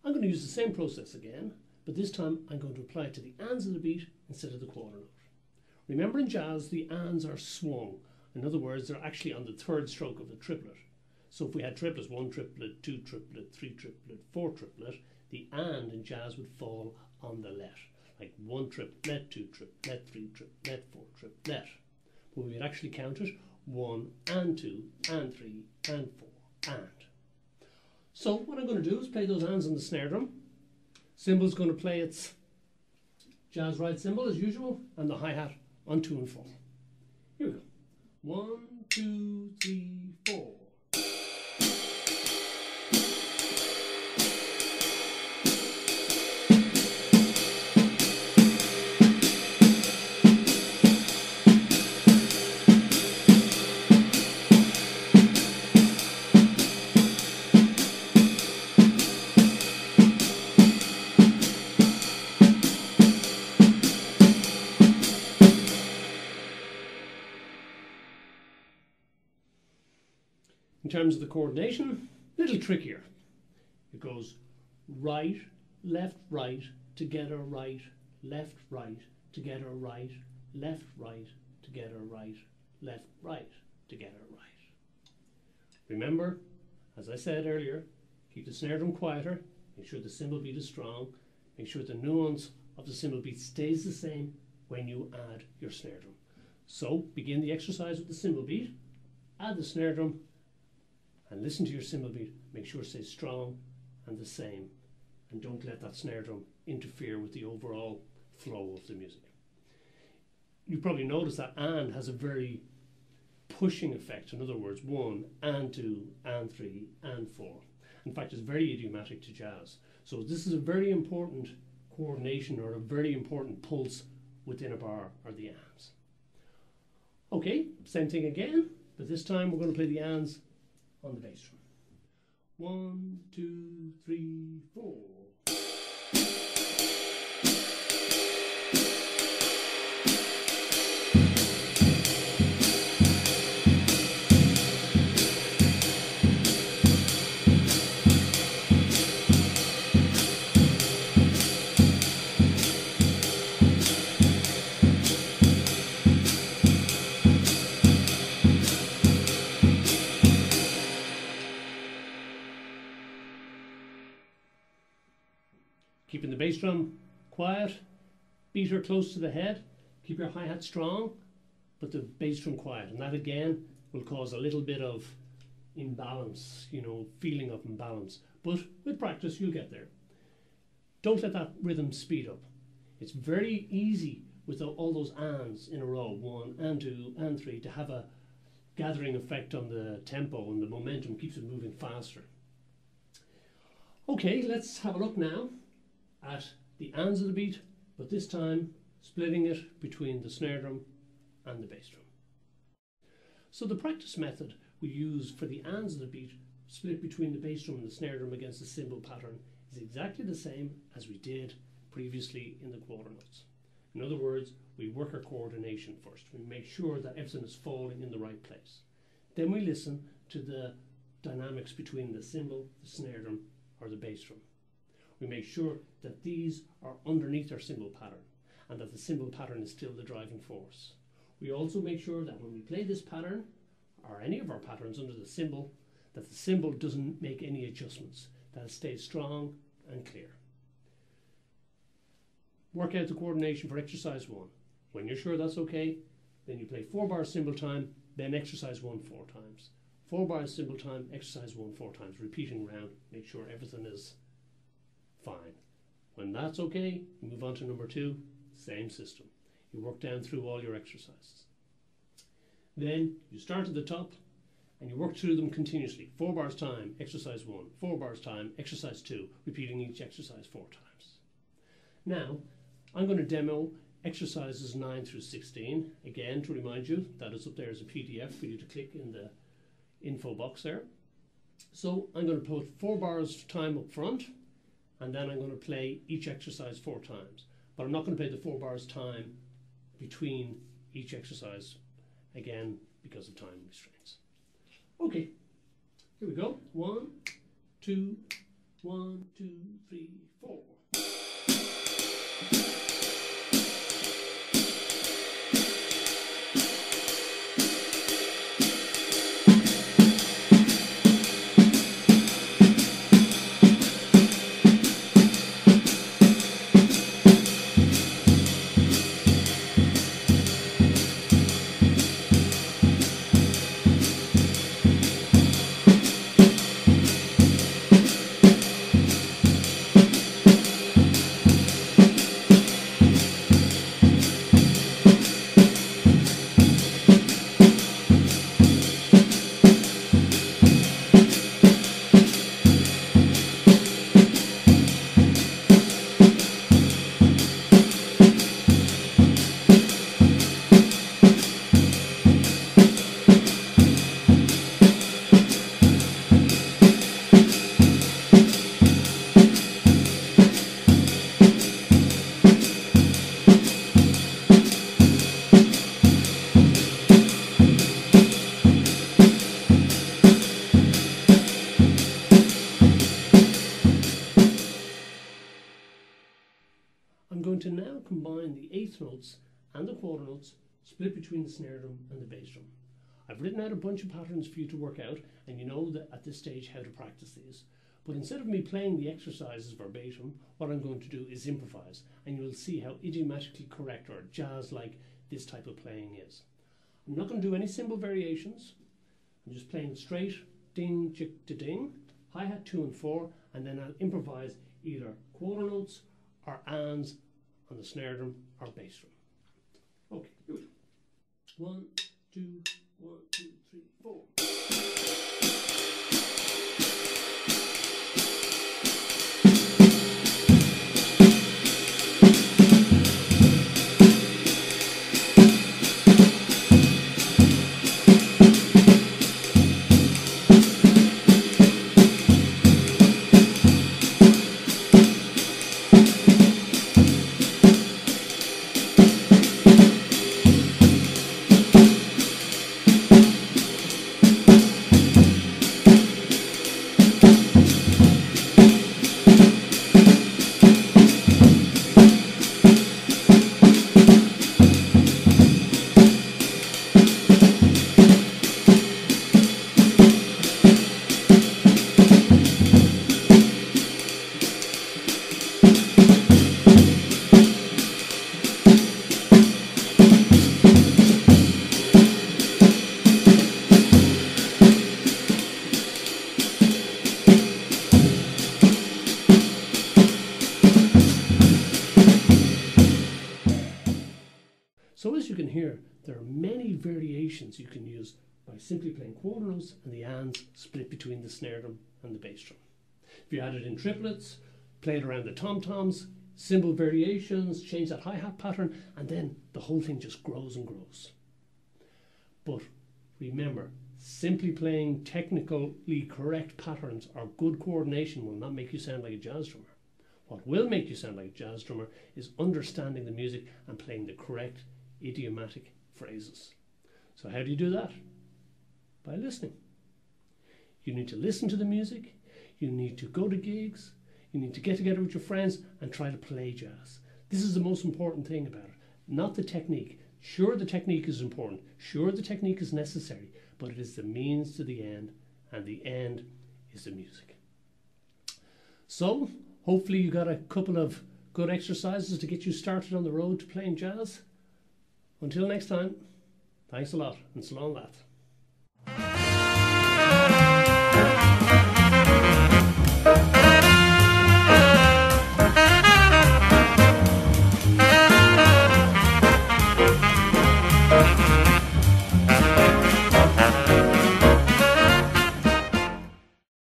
I'm going to use the same process again, but this time I'm going to apply it to the ands of the beat instead of the quarter note. Remember, in jazz the ands are swung. In other words, they're actually on the third stroke of the triplet. So if we had triplets, 1 triplet, 2 triplet, 3 triplet, 4 triplet, the and in jazz would fall on the let. Like 1 triplet, 2 triplet, 3 triplet, 4 triplet. But we would actually count it 1 and 2 and 3 and 4 and. So what I'm going to do is play those ands on the snare drum. Cymbal's going to play its jazz ride cymbal as usual, and the hi-hat on 2 and 4. Here we go. 1, 2, 3, 4. In terms of the coordination, a little trickier. It goes right, left, right, together, right, left, right, together, right, left, right, together, right, left, right, together, right. Remember, as I said earlier, keep the snare drum quieter, make sure the cymbal beat is strong, make sure the nuance of the cymbal beat stays the same when you add your snare drum. So begin the exercise with the cymbal beat, add the snare drum, and listen to your cymbal beat. Make sure it stays strong and the same, and don't let that snare drum interfere with the overall flow of the music. You probably notice that and has a very pushing effect. In other words, 1 and 2 and 3 and 4. In fact, it's very idiomatic to jazz. So this is a very important coordination, or a very important pulse within a bar, or the ands. Okay, same thing again, but this time we're going to play the ands on the bass drum. 1, 2, 3, 4. Keeping the bass drum quiet, beater close to the head, keep your hi-hat strong, but the bass drum quiet. And that again will cause a little bit of imbalance, feeling of imbalance. But with practice, you'll get there. Don't let that rhythm speed up. It's very easy with all those ands in a row, 1 and 2 and 3, to have a gathering effect on the tempo, and the momentum keeps it moving faster. Okay, let's have a look now at the ands of the beat, but this time splitting it between the snare drum and the bass drum. So the practice method we use for the ands of the beat, split between the bass drum and the snare drum against the cymbal pattern, is exactly the same as we did previously in the quarter notes. In other words, we work our coordination first. We make sure that everything is falling in the right place. Then we listen to the dynamics between the cymbal, the snare drum, or the bass drum. We make sure that these are underneath our cymbal pattern, and that the cymbal pattern is still the driving force. We also make sure that when we play this pattern, or any of our patterns under the cymbal, that the cymbal doesn't make any adjustments, that it stays strong and clear. Work out the coordination for exercise 1. When you're sure that's okay, then you play 4 bars cymbal time, then exercise 1 4 times. 4 bars cymbal time, exercise 1 4 times, repeating round, make sure everything is fine. When that's okay, you move on to number 2, same system. You work down through all your exercises. Then you start at the top and you work through them continuously. 4 bars time, exercise 1. 4 bars time, exercise 2, repeating each exercise 4 times. Now, I'm going to demo exercises 9 through 16. Again, to remind you, that is up there as a PDF for you to click in the info box there. So I'm going to put 4 bars time up front, and then I'm going to play each exercise 4 times. But I'm not going to play the 4 bars time between each exercise, again, because of time restraints. Okay, here we go. 1, 2, 1, 2, 3, 4. I'm going to now combine the eighth notes and the quarter notes, split between the snare drum and the bass drum. I've written out a bunch of patterns for you to work out, and you know that at this stage how to practice these. But instead of me playing the exercises verbatim, what I'm going to do is improvise, and you'll see how idiomatically correct or jazz-like this type of playing is. I'm not going to do any cymbal variations. I'm just playing straight, ding, chick, to ding, hi-hat 2 and 4, and then I'll improvise either quarter notes or ands on the snare drum or bass drum. Okay, here we go. 1, 2, 1, 2, 3, 4. So as you can hear, there are many variations you can use by simply playing quarter notes and the ands split between the snare drum and the bass drum. If you add it in triplets, play it around the tom-toms, cymbal variations, change that hi-hat pattern, and then the whole thing just grows and grows. But remember, simply playing technically correct patterns or good coordination will not make you sound like a jazz drummer. What will make you sound like a jazz drummer is understanding the music and playing the correct idiomatic phrases. So how do you do that? By listening. You need to listen to the music, you need to go to gigs, you need to get together with your friends and try to play jazz. This is the most important thing about it, not the technique. Sure, the technique is important, sure the technique is necessary, but it is the means to the end, and the end is the music. So hopefully you got a couple of good exercises to get you started on the road to playing jazz. Until next time, thanks a lot, and so long, lads.